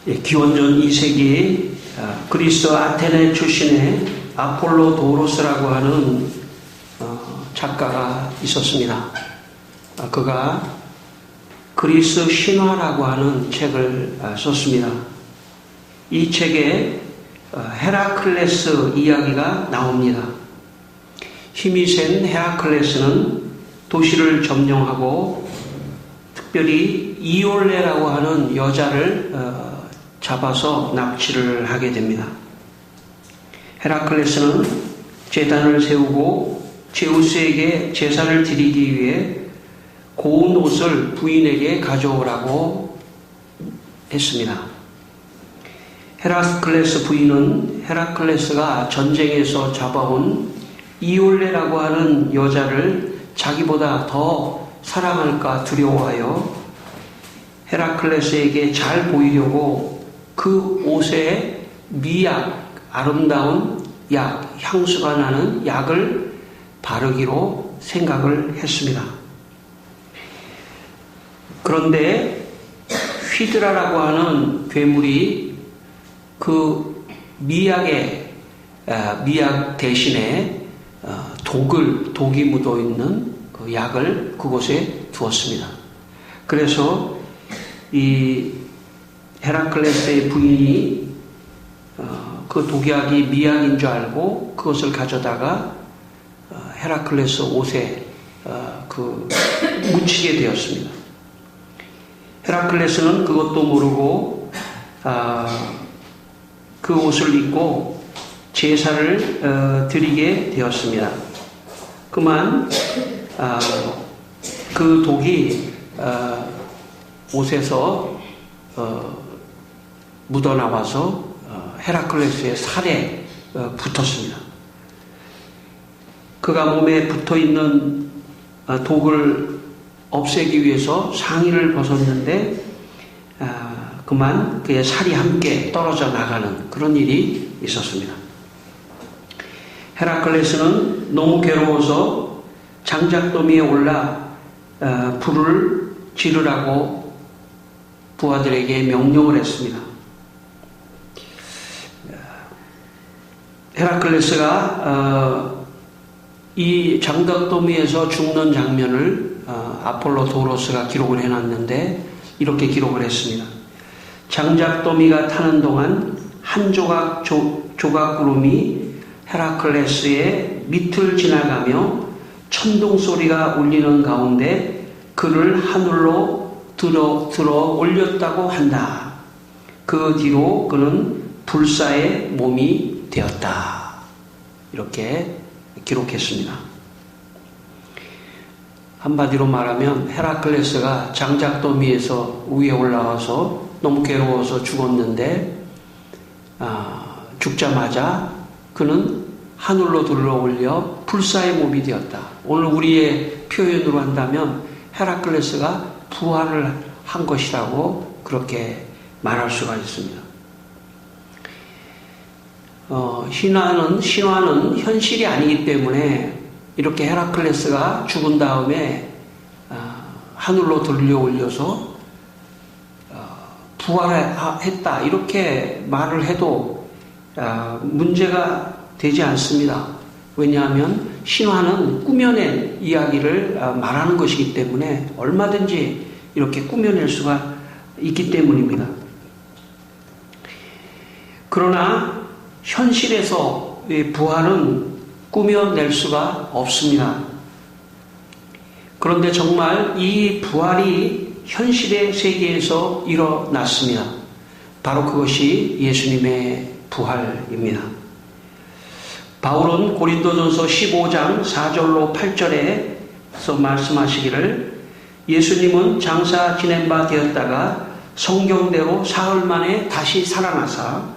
기원전 2세기 그리스 아테네 출신의 아폴로 도로스라고 하는 작가가 있었습니다. 그가 그리스 신화라고 하는 책을 썼습니다. 이 책에 헤라클레스 이야기가 나옵니다. 힘이 센 헤라클레스는 도시를 점령하고 특별히 이올레라고 하는 여자를 잡아서 납치를 하게 됩니다. 헤라클레스는 제단을 세우고 제우스에게 제사를 드리기 위해 고운 옷을 부인에게 가져오라고 했습니다. 헤라클레스 부인은 헤라클레스가 전쟁에서 잡아온 이올레라고 하는 여자를 자기보다 더 사랑할까 두려워하여 헤라클레스에게 잘 보이려고 그 옷에 미약, 아름다운 약, 향수가 나는 약을 바르기로 생각을 했습니다. 그런데 휘드라라고 하는 괴물이 그 미약 대신에 독이 묻어 있는 그 약을 그곳에 두었습니다. 그래서 이 헤라클레스의 부인이 그 독약이 미약인 줄 알고 그것을 가져다가 헤라클레스 옷에 묻히게 되었습니다. 헤라클레스는 그것도 모르고 그 옷을 입고 제사를 드리게 되었습니다. 그만 그 독이 옷에서 묻어나와서 헤라클레스의 살에 붙었습니다. 그가 몸에 붙어있는 독을 없애기 위해서 상의를 벗었는데 그만 그의 살이 함께 떨어져 나가는 그런 일이 있었습니다. 헤라클레스는 너무 괴로워서 장작더미에 올라 불을 지르라고 부하들에게 명령을 했습니다. 헤라클레스가 이 장작더미에서 죽는 장면을 아폴로 도로스가 기록을 해놨는데 이렇게 기록을 했습니다. 장작더미가 타는 동안 한 조각 조각구름이 헤라클레스의 밑을 지나가며 천둥 소리가 울리는 가운데 그를 하늘로 들어 올렸다고 한다. 그 뒤로 그는 불사의 몸이 되었다. 이렇게 기록했습니다. 한마디로 말하면 헤라클레스가 장작더미에서 위에 올라와서 너무 괴로워서 죽었는데 죽자마자 그는 하늘로 들어올려 불사의 몸이 되었다. 오늘 우리의 표현으로 한다면 헤라클레스가 부활을 한 것이라고 그렇게 말할 수가 있습니다. 신화는 현실이 아니기 때문에 이렇게 헤라클레스가 죽은 다음에 하늘로 들려 올려서 부활했다 이렇게 말을 해도 문제가 되지 않습니다. 왜냐하면 신화는 꾸며낸 이야기를 말하는 것이기 때문에 얼마든지 이렇게 꾸며낼 수가 있기 때문입니다. 그러나 현실에서 부활은 꾸며낼 수가 없습니다. 그런데 정말 이 부활이 현실의 세계에서 일어났습니다. 바로 그것이 예수님의 부활입니다. 바울은 고린도전서 15장 4절로 8절에서 말씀하시기를 예수님은 장사 지낸 바 되었다가 성경대로 사흘 만에 다시 살아나사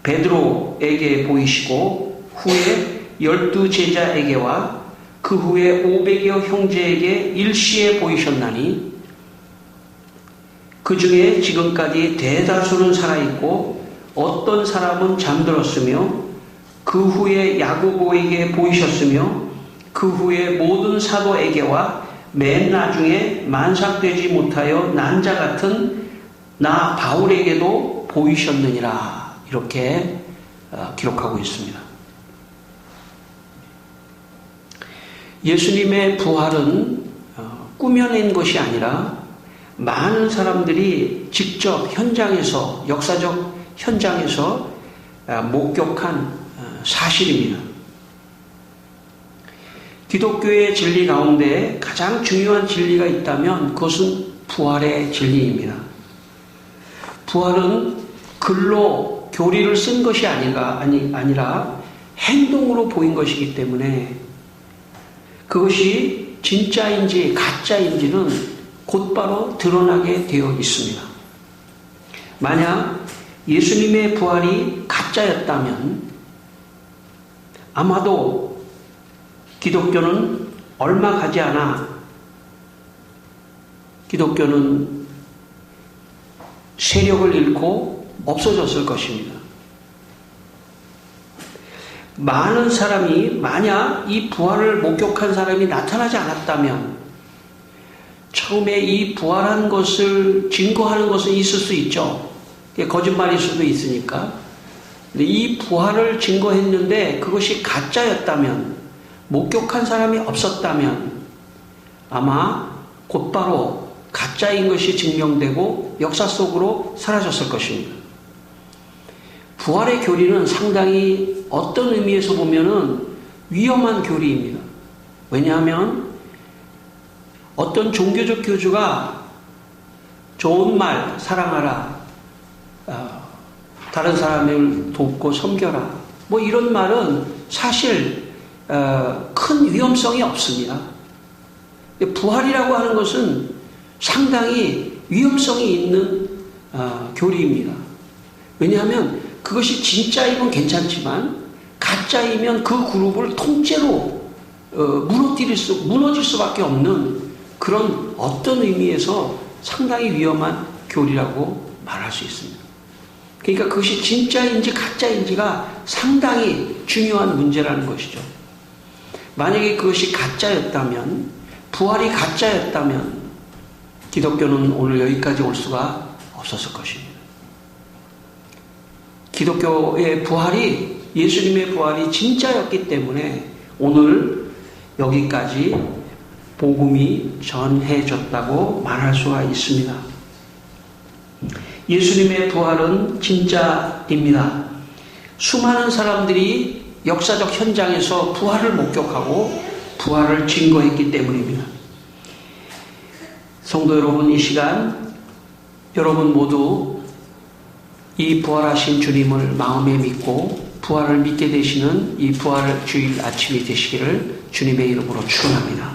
베드로에게 보이시고 후에 12 제자에게와 그 후에 500여 형제에게 일시에 보이셨나니 그 중에 지금까지 대다수는 살아있고 어떤 사람은 잠들었으며 그 후에 야고보에게 보이셨으며 그 후에 모든 사도에게와 맨 나중에 만삭되지 못하여 난 자 같은 나 바울에게도 보이셨느니라 이렇게 기록하고 있습니다. 예수님의 부활은 꾸며낸 것이 아니라 많은 사람들이 직접 현장에서, 역사적 현장에서 목격한 사실입니다. 기독교의 진리 가운데 가장 중요한 진리가 있다면 그것은 부활의 진리입니다. 부활은 글로 교리를 쓴 것이 아니라 행동으로 보인 것이기 때문에 그것이 진짜인지 가짜인지는 곧바로 드러나게 되어 있습니다. 만약 예수님의 부활이 가짜였다면 아마도 기독교는 얼마 가지 않아 기독교는 세력을 잃고 없어졌을 것입니다. 많은 사람이 만약 이 부활을 목격한 사람이 나타나지 않았다면 처음에 이 부활한 것을 증거하는 것은 있을 수 있죠. 거짓말일 수도 있으니까. 근데 이 부활을 증거했는데 그것이 가짜였다면, 목격한 사람이 없었다면 아마 곧바로 가짜인 것이 증명되고 역사 속으로 사라졌을 것입니다. 부활의 교리는 상당히 어떤 의미에서 보면은 위험한 교리입니다. 왜냐하면 어떤 종교적 교주가 좋은 말, 사랑하라, 다른 사람을 돕고 섬겨라, 뭐 이런 말은 사실 큰 위험성이 없습니다. 부활이라고 하는 것은 상당히 위험성이 있는 교리입니다. 왜냐하면 그것이 진짜이면 괜찮지만 가짜이면 그 그룹을 통째로 무너질 수밖에 없는 그런 어떤 의미에서 상당히 위험한 교리라고 말할 수 있습니다. 그러니까 그것이 진짜인지 가짜인지가 상당히 중요한 문제라는 것이죠. 만약에 그것이 가짜였다면, 부활이 가짜였다면 기독교는 오늘 여기까지 올 수가 없었을 것입니다. 기독교의 부활이, 예수님의 부활이 진짜였기 때문에 오늘 여기까지 복음이 전해졌다고 말할 수가 있습니다. 예수님의 부활은 진짜입니다. 수많은 사람들이 역사적 현장에서 부활을 목격하고 부활을 증거했기 때문입니다. 성도 여러분, 이 시간 여러분 모두 이 부활하신 주님을 마음에 믿고 부활을 믿게 되시는 이 부활 주일 아침이 되시기를 주님의 이름으로 축원합니다.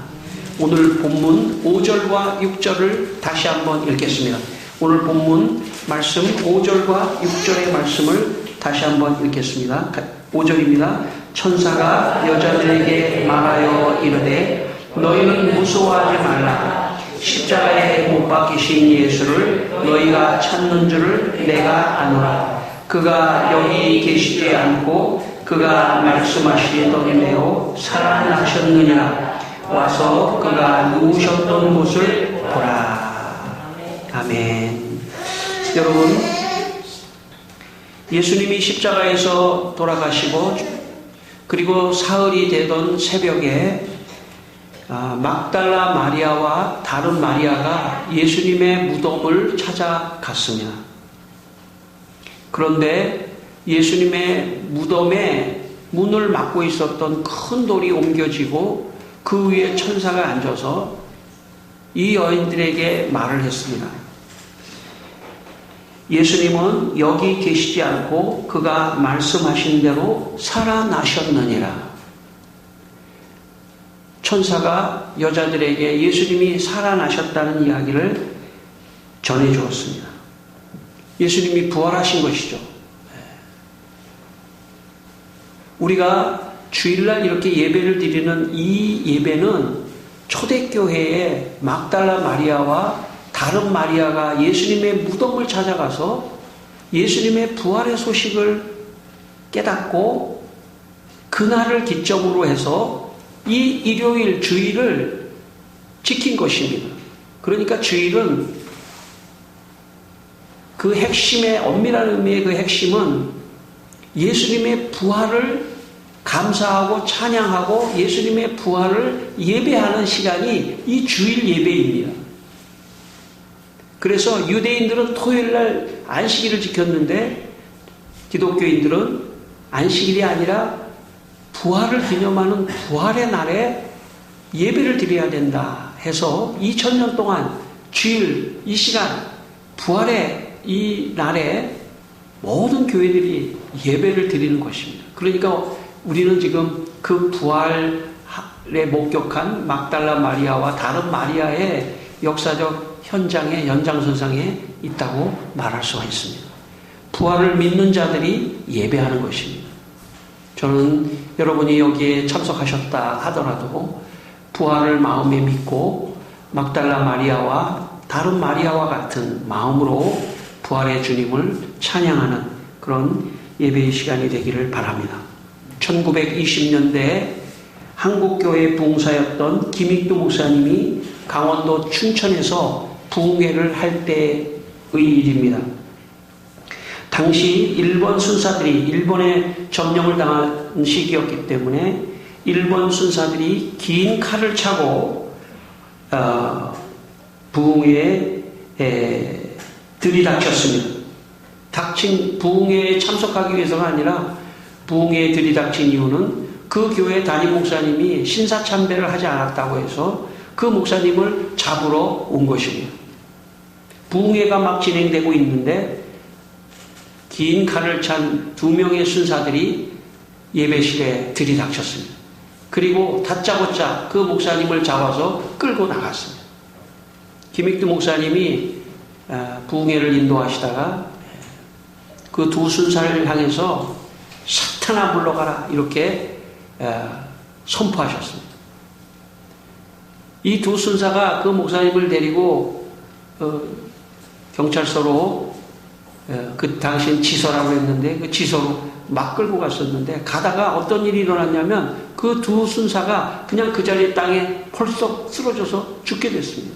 오늘 본문 5절과 6절을 다시 한번 읽겠습니다. 오늘 본문 말씀 5절과 6절의 말씀을 다시 한번 읽겠습니다. 5절입니다. 천사가 여자들에게 말하여 이르되 너희는 무서워하지 말라. 십자가에 못 박히신 예수를 너희가 찾는 줄을 내가 아노라. 그가 여기 계시지 않고 그가 말씀하시던 대로 살아나셨느니라. 와서 그가 누우셨던 곳을 보라. 아멘. 여러분, 예수님이 십자가에서 돌아가시고 그리고 사흘이 되던 새벽에 막달라 마리아와 다른 마리아가 예수님의 무덤을 찾아갔습니다. 그런데 예수님의 무덤에 문을 막고 있었던 큰 돌이 옮겨지고 그 위에 천사가 앉아서 이 여인들에게 말을 했습니다. 예수님은 여기 계시지 않고 그가 말씀하신 대로 살아나셨느니라. 천사가 여자들에게 예수님이 살아나셨다는 이야기를 전해주었습니다. 예수님이 부활하신 것이죠. 우리가 주일날 이렇게 예배를 드리는 이 예배는 초대교회의 막달라 마리아와 다른 마리아가 예수님의 무덤을 찾아가서 예수님의 부활의 소식을 깨닫고 그날을 기점으로 해서 이 일요일 주일을 지킨 것입니다. 그러니까 주일은 그 핵심의 엄밀한 의미의 그 핵심은 예수님의 부활을 감사하고 찬양하고 예수님의 부활을 예배하는 시간이 이 주일 예배입니다. 그래서 유대인들은 토요일날 안식일을 지켰는데 기독교인들은 안식일이 아니라 부활을 기념하는 부활의 날에 예배를 드려야 된다 해서 2000년 동안 주일 이 시간 부활의 이 날에 모든 교회들이 예배를 드리는 것입니다. 그러니까 우리는 지금 그 부활에 목격한 막달라 마리아와 다른 마리아의 역사적 현장의 연장선상에 있다고 말할 수가 있습니다. 부활을 믿는 자들이 예배하는 것입니다. 저는 여러분이 여기에 참석하셨다 하더라도 부활을 마음에 믿고 막달라 마리아와 다른 마리아와 같은 마음으로 부활의 주님을 찬양하는 그런 예배의 시간이 되기를 바랍니다. 1920년대에 한국교회 부흥사였던 김익두 목사님이 강원도 춘천에서 부흥회를 할 때의 일입니다. 당시 일본 순사들이 일본에 점령을 당한 시기였기 때문에 일본 순사들이 긴 칼을 차고 부흥회에 들이닥쳤습니다. 닥친 부흥회에 참석하기 위해서가 아니라 부흥회에 들이닥친 이유는 그 교회 담임 목사님이 신사참배를 하지 않았다고 해서 그 목사님을 잡으러 온 것입니다. 부흥회가 막 진행되고 있는데 긴 칼을 찬 2명의 순사들이 예배실에 들이닥쳤습니다. 그리고 다짜고짜 그 목사님을 잡아서 끌고 나갔습니다. 김익두 목사님이 부흥회를 인도하시다가 그 두 순사를 향해서 사탄아 물러가라 이렇게 선포하셨습니다. 이 두 순사가 그 목사님을 데리고 경찰서로 그 당시엔 지서라고 했는데 그 지서로 막 끌고 갔었는데 가다가 어떤 일이 일어났냐면 그 두 순사가 그냥 그 자리 땅에 펄썩 쓰러져서 죽게 됐습니다.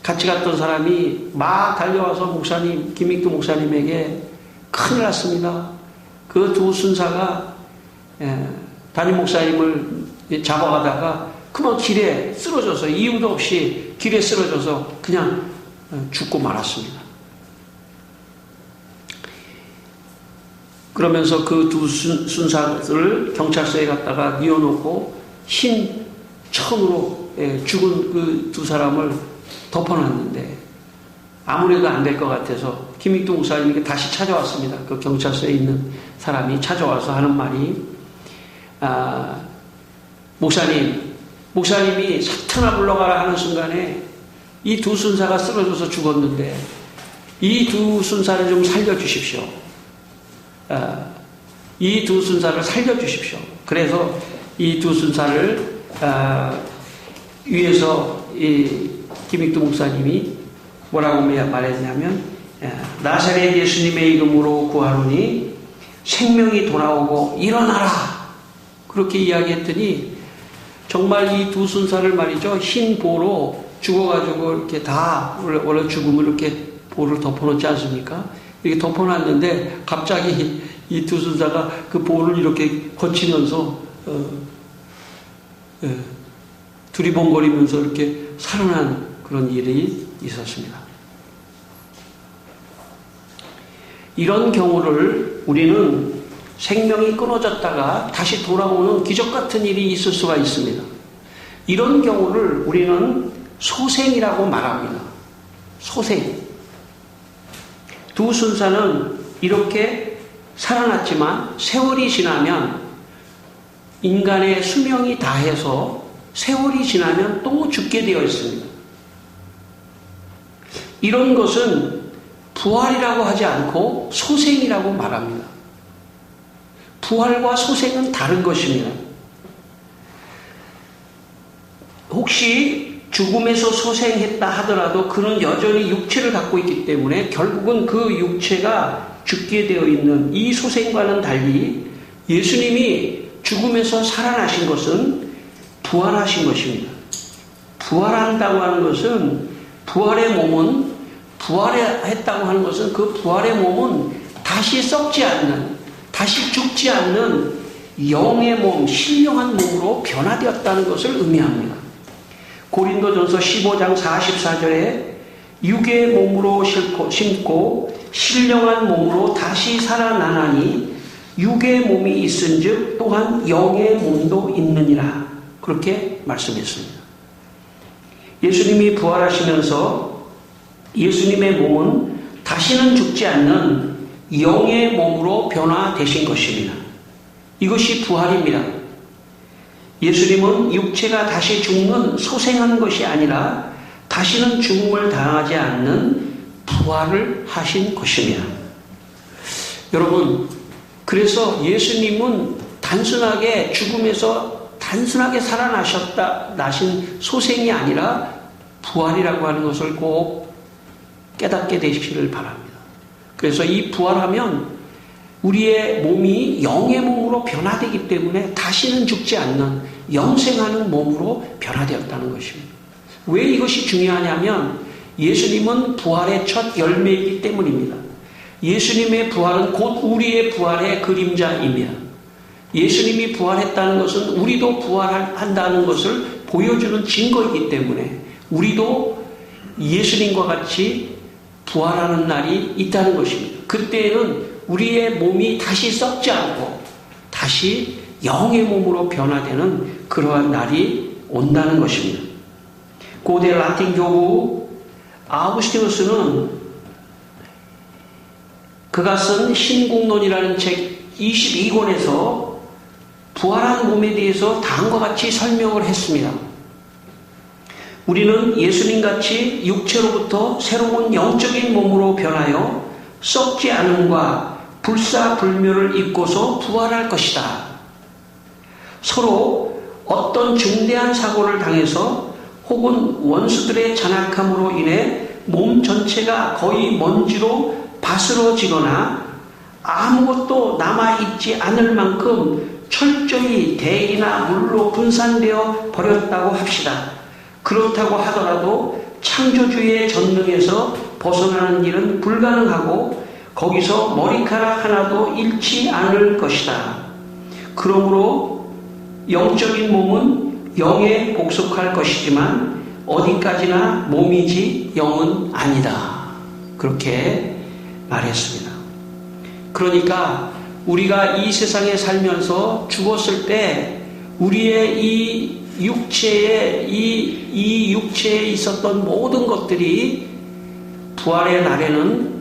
같이 갔던 사람이 막 달려와서 목사님, 김익두 목사님에게 큰일 났습니다. 그 두 순사가 담임 목사님을 잡아가다가 그만 길에 쓰러져서 이유도 없이 길에 쓰러져서 그냥 죽고 말았습니다. 그러면서 그 두 순사를 경찰서에 갔다가 뉘어놓고 흰 천으로 죽은 그 두 사람을 덮어놨는데 아무래도 안 될 것 같아서 김익두 목사님이 다시 찾아왔습니다. 그 경찰서에 있는 사람이 찾아와서 하는 말이 목사님이 사탄아 물러가라 하는 순간에 이 두 순사가 쓰러져서 죽었는데 이 두 순사를 좀 살려주십시오. 이 두 순사를 살려주십시오. 그래서 이 두 순사를 위에서 이 김익두 목사님이 뭐라고 말했냐면 나사렛 예수님의 이름으로 구하노니 생명이 돌아오고 일어나라 그렇게 이야기했더니 정말 이 두 순사를 말이죠 흰 보로 죽어가지고 이렇게 다 원래 죽음을 이렇게 보를 덮어놓지 않습니까? 이렇게 덮어놨는데 갑자기 이 두 순사가 그 보를 이렇게 거치면서 두리번거리면서 이렇게 살아난 그런 일이 있었습니다. 이런 경우를 우리는 생명이 끊어졌다가 다시 돌아오는 기적 같은 일이 있을 수가 있습니다. 이런 경우를 우리는 소생이라고 말합니다. 소생. 두 순사는 이렇게 살아났지만 세월이 지나면 인간의 수명이 다해서 세월이 지나면 또 죽게 되어 있습니다. 이런 것은 부활이라고 하지 않고 소생이라고 말합니다. 부활과 소생은 다른 것입니다. 혹시 죽음에서 소생했다 하더라도 그는 여전히 육체를 갖고 있기 때문에 결국은 그 육체가 죽게 되어 있는 이 소생과는 달리 예수님이 죽음에서 살아나신 것은 부활하신 것입니다. 부활한다고 하는 것은 부활의 몸은 부활했다고 하는 것은 그 부활의 몸은 다시 썩지 않는, 다시 죽지 않는 영의 몸, 신령한 몸으로 변화되었다는 것을 의미합니다. 고린도전서 15장 44절에 육의 몸으로 심고 신령한 몸으로 다시 살아나나니 육의 몸이 있은즉 또한 영의 몸도 있느니라, 그렇게 말씀했습니다. 예수님이 부활하시면서 예수님의 몸은 다시는 죽지 않는 영의 몸으로 변화되신 것입니다. 이것이 부활입니다. 예수님은 육체가 다시 죽는 소생한 것이 아니라 다시는 죽음을 당하지 않는 부활을 하신 것입니다. 여러분, 그래서 예수님은 단순하게 죽음에서 단순하게 나신 소생이 아니라 부활이라고 하는 것을 꼭 깨닫게 되시기를 바랍니다. 그래서 이 부활하면 우리의 몸이 영의 몸으로 변화되기 때문에 다시는 죽지 않는 영생하는 몸으로 변화되었다는 것입니다. 왜 이것이 중요하냐면 예수님은 부활의 첫 열매이기 때문입니다. 예수님의 부활은 곧 우리의 부활의 그림자입니다. 예수님이 부활했다는 것은 우리도 부활한다는 것을 보여주는 증거이기 때문에 우리도 예수님과 같이 부활하는 날이 있다는 것입니다. 그때에는 우리의 몸이 다시 썩지 않고 다시 영의 몸으로 변화되는 그러한 날이 온다는 것입니다. 고대 라틴 교부 아우구스티누스는 그가 쓴 신국론이라는 책 22권에서 부활한 몸에 대해서 다음과 같이 설명을 했습니다. 우리는 예수님같이 육체로부터 새로운 영적인 몸으로 변하여 썩지 않음과 불사불묘를 입고서 부활할 것이다. 서로 어떤 중대한 사고를 당해서 혹은 원수들의 잔악함으로 인해 몸 전체가 거의 먼지로 바스러지거나 아무것도 남아있지 않을 만큼 철저히 대기나 물로 분산되어 버렸다고 합시다. 그렇다고 하더라도 창조주의 전능에서 벗어나는 일은 불가능하고 거기서 머리카락 하나도 잃지 않을 것이다. 그러므로 영적인 몸은 영에 복속할 것이지만 어디까지나 몸이지 영은 아니다. 그렇게 말했습니다. 그러니까 우리가 이 세상에 살면서 죽었을 때 우리의 이 육체에 이 육체에 있었던 모든 것들이 부활의 날에는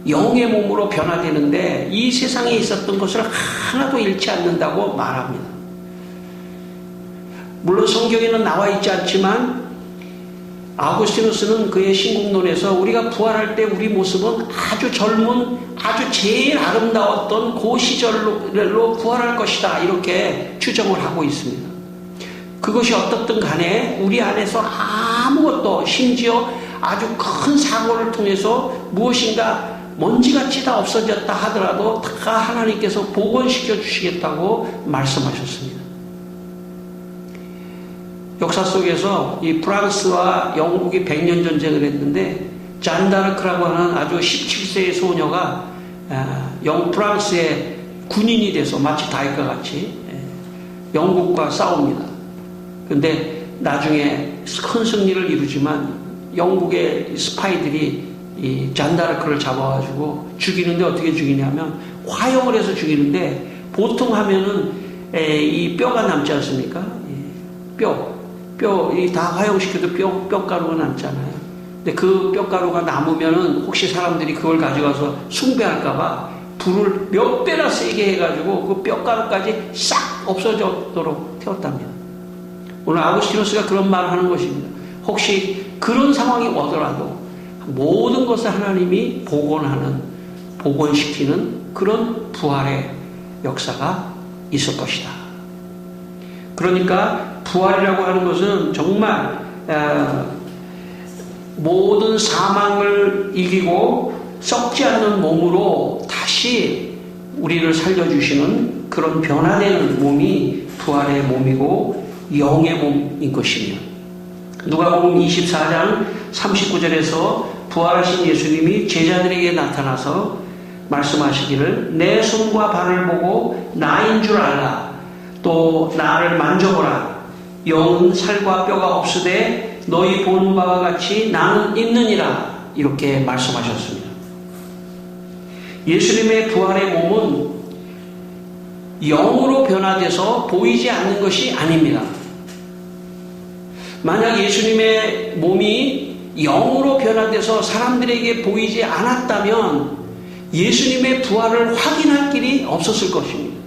영의 몸으로 변화되는데 이 세상에 있었던 것을 하나도 잃지 않는다고 말합니다. 물론 성경에는 나와 있지 않지만 아우구스티누스는 그의 신국론에서 우리가 부활할 때 우리 모습은 아주 젊은 아주 제일 아름다웠던 그 시절로 부활할 것이다, 이렇게 추정을 하고 있습니다. 그것이 어떻든 간에 우리 안에서 아무것도, 심지어 아주 큰 사고를 통해서 무엇인가 먼지같이 다 없어졌다 하더라도 다 하나님께서 복원시켜 주시겠다고 말씀하셨습니다. 역사 속에서 이 프랑스와 영국이 100년 전쟁을 했는데 잔다르크라고 하는 아주 17세의 소녀가 프랑스의 군인이 돼서 마치 다윗과 같이 영국과 싸웁니다. 그런데 나중에 큰 승리를 이루지만 영국의 스파이들이 이 잔다르크를 잡아가지고 죽이는데 어떻게 죽이냐면 화형을 해서 죽이는데 보통 하면은 이 뼈가 남지 않습니까? 뼈 다 화형시켜도 뼈가루가 남잖아요. 근데 그 뼈가루가 남으면은 혹시 사람들이 그걸 가져가서 숭배할까봐 불을 몇 배나 세게 해가지고 그 뼈가루까지 싹 없어지도록 태웠답니다. 오늘 아우구스티누스가 그런 말을 하는 것입니다. 혹시 그런 상황이 오더라도 모든 것을 하나님이 복원시키는 그런 부활의 역사가 있을 것이다. 그러니까 부활이라고 하는 것은 정말 모든 사망을 이기고 썩지 않는 몸으로 다시 우리를 살려주시는 그런 변화되는 몸이 부활의 몸이고 영의 몸인 것입니다. 누가복음 24장 39절에서 부활하신 예수님이 제자들에게 나타나서 말씀하시기를 내 손과 발을 보고 나인 줄 알라. 또 나를 만져보라. 영은 살과 뼈가 없으되 너희 보는 바와 같이 나는 있느니라. 이렇게 말씀하셨습니다. 예수님의 부활의 몸은 영으로 변화돼서 보이지 않는 것이 아닙니다. 만약 예수님의 몸이 영으로 변화돼서 사람들에게 보이지 않았다면 예수님의 부활을 확인할 길이 없었을 것입니다.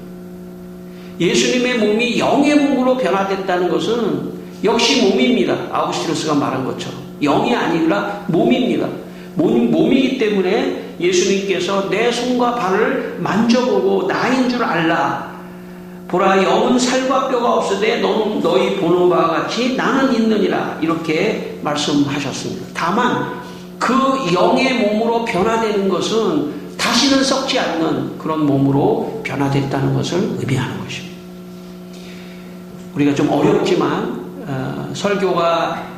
예수님의 몸이 영의 몸으로 변화됐다는 것은 역시 몸입니다. 아우구스티누스가 말한 것처럼 영이 아니라 몸입니다. 몸이기 때문에 예수님께서 내 손과 발을 만져보고 나인 줄 알라. 보라, 영은 살과 뼈가 없으되 너희 보는 바와 같이 나는 있느니라. 이렇게 말씀하셨습니다. 다만 그 영의 몸으로 변화되는 것은 다시는 썩지 않는 그런 몸으로 변화됐다는 것을 의미하는 것입니다. 우리가 좀 어렵지만 설교가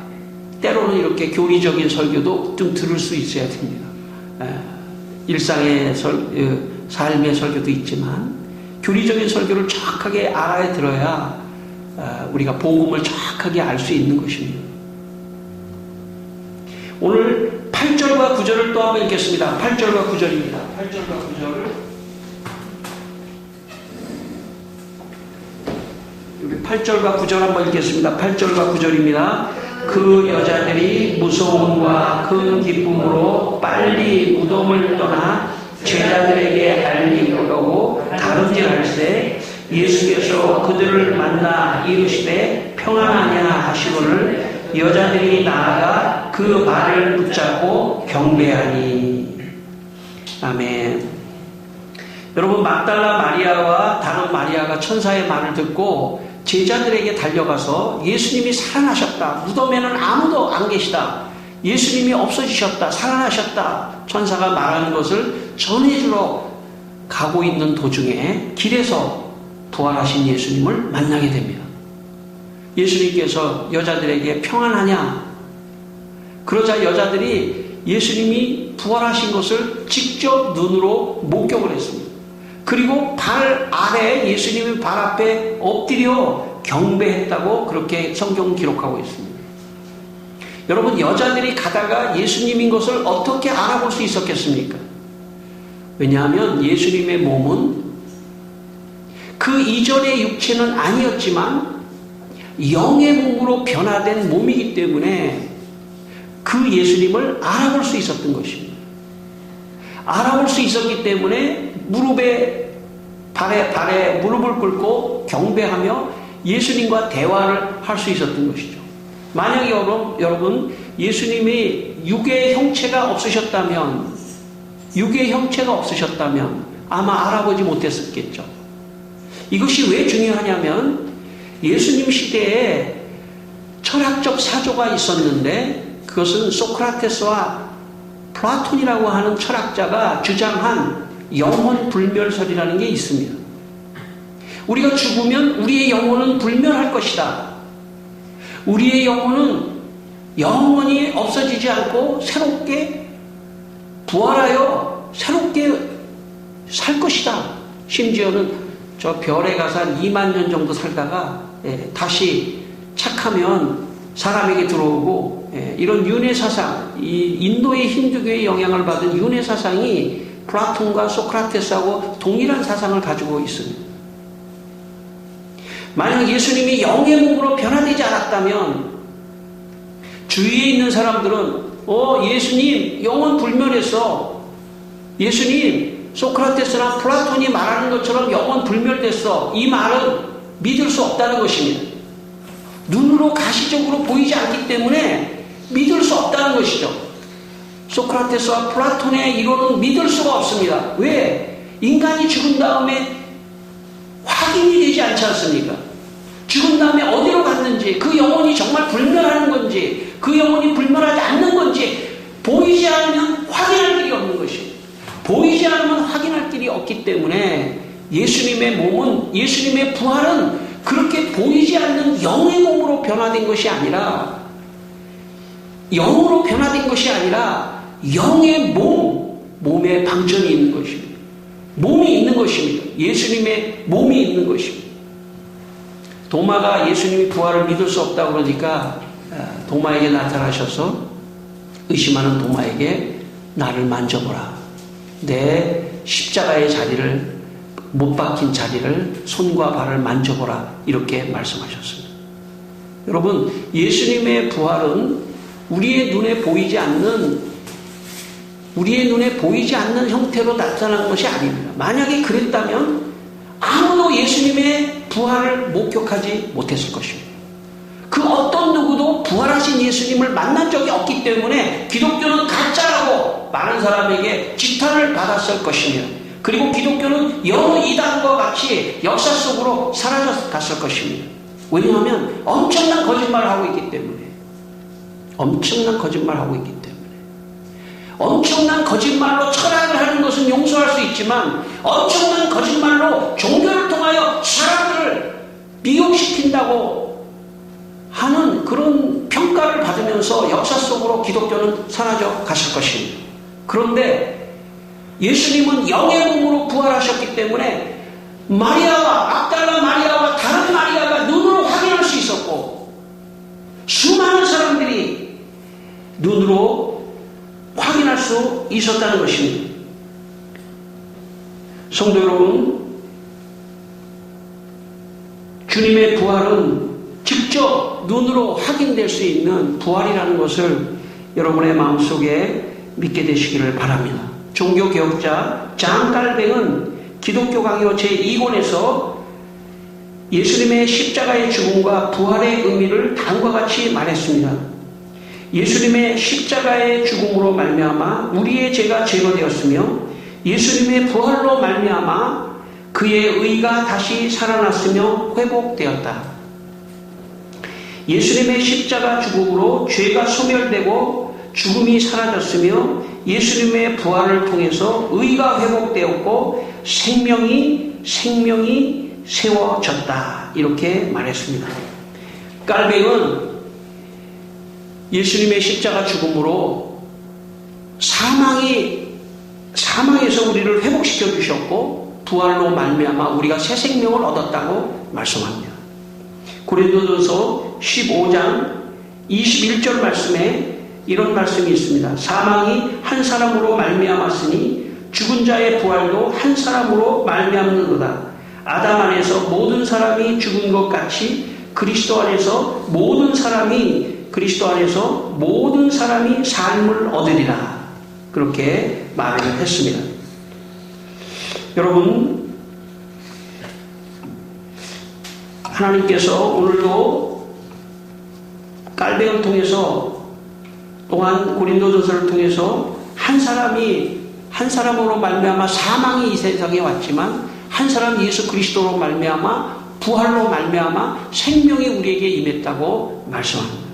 때로는 이렇게 교리적인 설교도 좀 들을 수 있어야 됩니다. 일상의 삶의 설교도 있지만 교리적인 설교를 정확하게 알아야 들어야 우리가 복음을 정확하게 알 수 있는 것입니다. 오늘 8절과 9절을 또 한번 읽겠습니다. 8절과 9절입니다. 8절과 9절을 여기 8절과 9절 한번 읽겠습니다. 8절과 9절입니다. 그 여자들이 무서움과 큰 기쁨으로 빨리 무덤을 떠나 제자들에게 알리려고 다름질할세 예수께서 그들을 만나 이르시되 평안하냐 하시거늘 여자들이 나아가 그 발을 붙잡고 경배하니. 아멘. 여러분, 막달라 마리아와 다른 마리아가 천사의 말을 듣고 제자들에게 달려가서 예수님이 살아나셨다. 무덤에는 아무도 안 계시다. 예수님이 없어지셨다. 살아나셨다. 천사가 말하는 것을 전해주러 가고 있는 도중에 길에서 부활하신 예수님을 만나게 됩니다. 예수님께서 여자들에게 평안하냐? 그러자 여자들이 예수님이 부활하신 것을 직접 눈으로 목격을 했습니다. 그리고 발 아래 예수님의 발 앞에 엎드려 경배했다고 그렇게 성경은 기록하고 있습니다. 여러분, 여자들이 가다가 예수님인 것을 어떻게 알아볼 수 있었겠습니까? 왜냐하면 예수님의 몸은 그 이전의 육체는 아니었지만 영의 몸으로 변화된 몸이기 때문에 그 예수님을 알아볼 수 있었던 것입니다. 알아볼 수 있었기 때문에 발에 무릎을 꿇고 경배하며 예수님과 대화를 할 수 있었던 것이죠. 만약에 여러분 예수님이 육의 형체가 없으셨다면 아마 알아보지 못했었겠죠. 이것이 왜 중요하냐면 예수님 시대에 철학적 사조가 있었는데 그것은 소크라테스와 플라톤이라고 하는 철학자가 주장한 영혼 불멸설이라는 게 있습니다. 우리가 죽으면 우리의 영혼은 불멸할 것이다. 우리의 영혼은 영원히 없어지지 않고 새롭게 부활하여 새롭게 살 것이다. 심지어는 저 별에 가서 한 2만 년 정도 살다가 다시 착하면 사람에게 들어오고 이런 윤회사상, 이 인도의 힌두교의 영향을 받은 윤회사상이 플라톤과 소크라테스하고 동일한 사상을 가지고 있습니다. 만약 예수님이 영의 몸으로 변화되지 않았다면 주위에 있는 사람들은 예수님 영혼 불멸했어. 예수님 소크라테스나 플라톤이 말하는 것처럼 영혼 불멸됐어. 이 말은 믿을 수 없다는 것입니다. 눈으로 가시적으로 보이지 않기 때문에 믿을 수 없다는 것이죠. 소크라테스와 플라톤의 이론은 믿을 수가 없습니다. 왜? 인간이 죽은 다음에 확인이 되지 않지 않습니까? 죽은 다음에 어디로 갔는지, 그 영혼이 정말 불멸하는 건지, 그 영혼이 불멸하지 않는 건지 보이지 않으면 확인할 길이 없는 것입니다. 보이지 않으면 확인할 길이 없기 때문에 예수님의 몸은, 예수님의 부활은 그렇게 보이지 않는 영의 몸으로 변화된 것이 아니라, 영으로 변화된 것이 아니라 영의 몸에 방전이 있는 것입니다. 몸이 있는 것입니다. 예수님의 몸이 있는 것입니다. 도마가 예수님이 부활을 믿을 수 없다고 그러니까 도마에게 나타나셔서 의심하는 도마에게 나를 만져보라. 내 십자가의 자리를, 못 박힌 자리를 손과 발을 만져보라. 이렇게 말씀하셨습니다. 여러분, 예수님의 부활은 우리의 눈에 보이지 않는 형태로 나타난 것이 아닙니다. 만약에 그랬다면 아무도 예수님의 부활을 목격하지 못했을 것입니다. 그 어떤 누구도 부활하신 예수님을 만난 적이 없기 때문에 기독교는 가짜라고 많은 사람에게 지탄을 받았을 것입니다. 그리고 기독교는 여러 이단과 같이 역사 속으로 사라져 갔을 것입니다. 왜냐하면 엄청난 거짓말을 하고 있기 때문에. 엄청난 거짓말로 철학을 하는 것은 용서할 수 있지만 엄청난 거짓말로 종교를 통하여 사람들을 미혹시킨다고 하는 그런 평가를 받으면서 역사 속으로 기독교는 사라져 갔을 것입니다. 그런데 예수님은 영의 몸으로 부활하셨기 때문에 마리아와 막달라 마리아와 다른 마리아가 눈으로 확인할 수 있었고 수많은 사람들이 눈으로 확인할 수 있었다는 것입니다. 성도 여러분, 주님의 부활은 직접 눈으로 확인될 수 있는 부활이라는 것을 여러분의 마음속에 믿게 되시기를 바랍니다. 종교개혁자 장 깔뱅은 기독교 강요 제2권에서 예수님의 십자가의 죽음과 부활의 의미를 다음과 같이 말했습니다. 예수님의 십자가의 죽음으로 말미암아 우리의 죄가 제거되었으며 예수님의 부활로 말미암아 그의 의가 다시 살아났으며 회복되었다. 예수님의 십자가 죽음으로 죄가 소멸되고 죽음이 사라졌으며 예수님의 부활을 통해서 의가 회복되었고 생명이 세워졌다. 이렇게 말했습니다. 깔뱅은 예수님의 십자가 죽음으로 사망에서 우리를 회복시켜 주셨고 부활로 말미암아 우리가 새 생명을 얻었다고 말씀합니다. 고린도전서 15장 21절 말씀에 이런 말씀이 있습니다. 사망이 한 사람으로 말미암았으니 죽은 자의 부활도 한 사람으로 말미암는도다. 아담 안에서 모든 사람이 죽은 것 같이 그리스도 안에서 모든 사람이 삶을 얻으리라. 그렇게 말을 했습니다. 여러분, 하나님께서 오늘도 깔뱅을 통해서 또한 고린도전서를 통해서 한 사람으로 말미암아 사망이 이 세상에 왔지만 한 사람 예수 그리스도로 말미암아 부활로 말미암아 생명이 우리에게 임했다고 말씀합니다.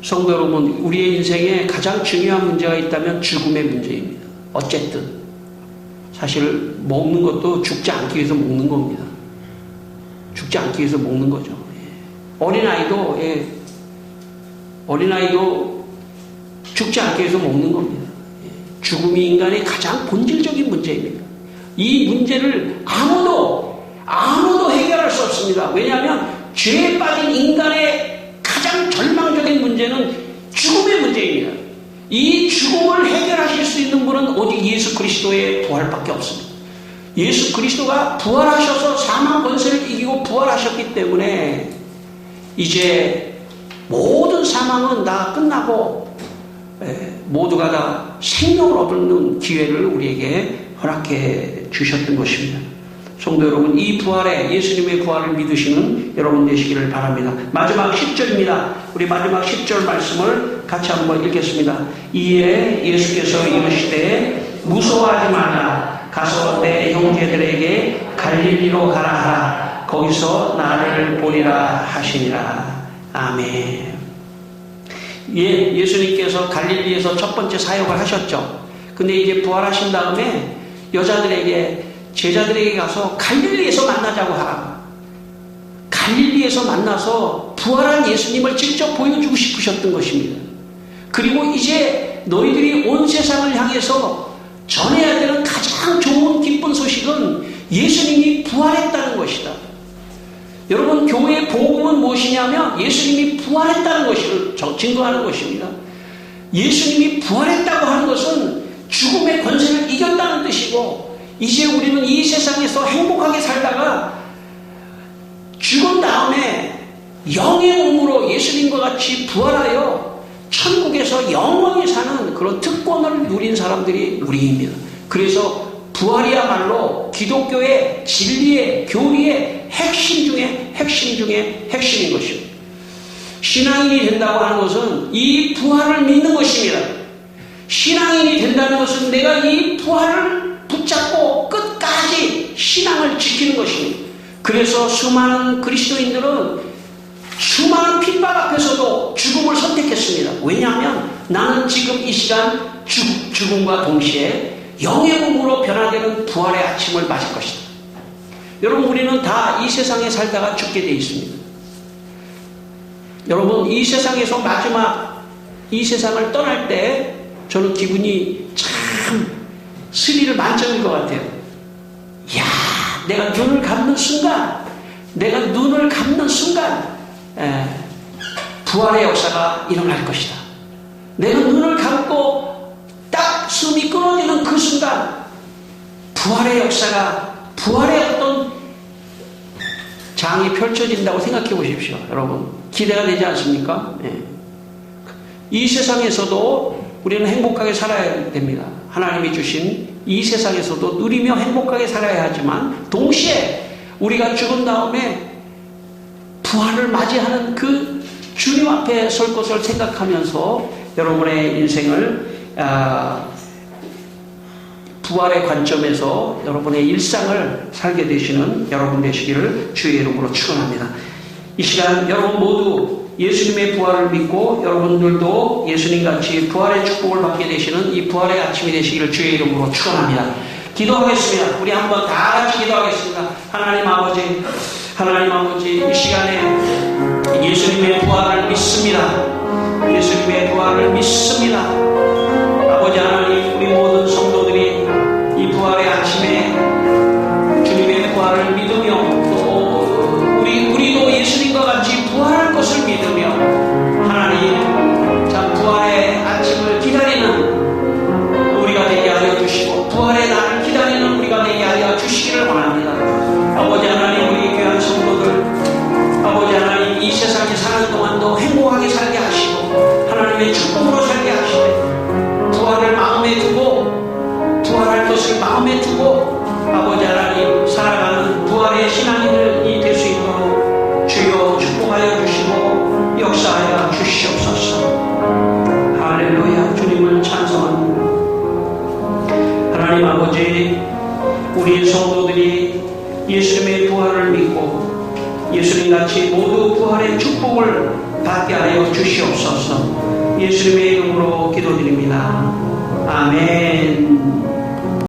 성도 여러분, 우리의 인생에 가장 중요한 문제가 있다면 죽음의 문제입니다. 어쨌든 사실 먹는 것도 죽지 않기 위해서 먹는 겁니다. 죽지 않기 위해서 먹는 거죠. 어린아이도 죽지 않기 위해서 먹는 겁니다. 죽음이 인간의 가장 본질적인 문제입니다. 이 문제를 아무도 해결할 수 없습니다. 왜냐하면 죄에 빠진 인간의 가장 절망적인 문제는 죽음의 문제입니다. 이 죽음을 해결하실 수 있는 분은 오직 예수 그리스도의 부활밖에 없습니다. 예수 그리스도가 부활하셔서 사망 권세를 이기고 부활하셨기 때문에 이제 모든 사망은 다 끝나고 모두가 다 생명을 얻는 기회를 우리에게 허락해 주셨던 것입니다. 성도 여러분, 이 부활에 예수님의 부활을 믿으시는 여러분 되시기를 바랍니다. 마지막 10절입니다. 우리 마지막 10절 말씀을 같이 한번 읽겠습니다. 이에 예수께서 이르시되 무서워하지 말라. 가서 내 형제들에게 갈릴리로 가라 하라. 거기서 나를 보리라 하시니라. 아멘. 예수님께서 갈릴리에서 첫 번째 사역을 하셨죠. 근데 이제 부활하신 다음에 제자들에게 가서 갈릴리에서 만나자고 하라. 갈릴리에서 만나서 부활한 예수님을 직접 보여주고 싶으셨던 것입니다. 그리고 이제 너희들이 온 세상을 향해서 전해야 되는 가장 좋은 기쁜 소식은 예수님이 부활했다는 것이다. 여러분, 교회의 복음은 무엇이냐면 예수님이 부활했다는 것을 증거하는 것입니다. 예수님이 부활했다고 하는 것은 죽음의 권세를 이겼다는 뜻이고, 이제 우리는 이 세상에서 행복하게 살다가 죽은 다음에 영의 몸으로 예수님과 같이 부활하여 천국에서 영원히 사는 그런 특권을 누린 사람들이 우리입니다. 그래서 부활이야말로 기독교의 진리의 교리의 핵심 중에 핵심인 것입니다. 신앙인이 된다고 하는 것은 이 부활을 믿는 것입니다. 신앙인이 된다는 것은 내가 이 부활을 붙잡고 끝까지 신앙을 지키는 것입니다. 그래서 수많은 그리스도인들은 수많은 핍박 앞에서도 죽음을 선택했습니다. 왜냐하면 나는 지금 이 시간 죽음과 동시에 영의 몸으로 변화되는 부활의 아침을 맞을 것이다. 여러분, 우리는 다 이 세상에 살다가 죽게 되어 있습니다. 여러분, 이 세상에서 마지막 이 세상을 떠날 때 저는 기분이 참 스릴 만점일 것 같아요. 이야, 내가 눈을 감는 순간 부활의 역사가 일어날 것이다. 내가 눈을 감고 딱 숨이 끊어지는 그 순간 부활의 역사가, 부활의 어떤 장이 펼쳐진다고 생각해 보십시오. 여러분, 기대가 되지 않습니까? 이 세상에서도 우리는 행복하게 살아야 됩니다. 하나님이 주신 이 세상에서도 누리며 행복하게 살아야 하지만 동시에 우리가 죽은 다음에 부활을 맞이하는 그 주님 앞에 설 것을 생각하면서 여러분의 인생을 부활의 관점에서 여러분의 일상을 살게 되시는 여러분 되시기를 주의 이름으로 축원합니다. 이 시간 여러분 모두 예수님의 부활을 믿고 여러분들도 예수님같이 부활의 축복을 받게 되시는 이 부활의 아침이 되시기를 주의 이름으로 축원합니다. 기도하겠습니다. 우리 한번 다 같이 기도하겠습니다. 하나님 아버지, 이 시간에 예수님의 부활을 믿습니다. 예수님의 부활을 믿습니다. 아버지 하나님, 우리 모든 성도들이 이 부활의 아침에 주님의 부활을 믿으며 또 우리도 예수님과 같이 부활할 것을 믿으며 하나님, 참 부활의 아침을 기다리는 우리가 되게 하여 주시고 부활의 날을 기다리는 우리가 되게 하여 주시기를 원합니다. 아버지 하나님, 우리 귀한 성도들, 아버지 하나님, 이 세상에 사는 동안도 행복하게 살게 하시고 하나님의 축복으로 살게 하시고 부활을 마음에 두고 부활할 것을 마음에 두고 아버지 하나님, 살아가는 부활의 신앙인이 될 수 있도록 주여 축복하여 주시고 역사하여 주시옵소서. 할렐루야. 주님을 찬송합니다. 하나님 아버지, 우리 성도들이 예수님의 부활을 믿고 예수님같이 모두 부활의 축복을 받게 하여 주시옵소서. 예수님의 이름으로 기도드립니다. 아멘.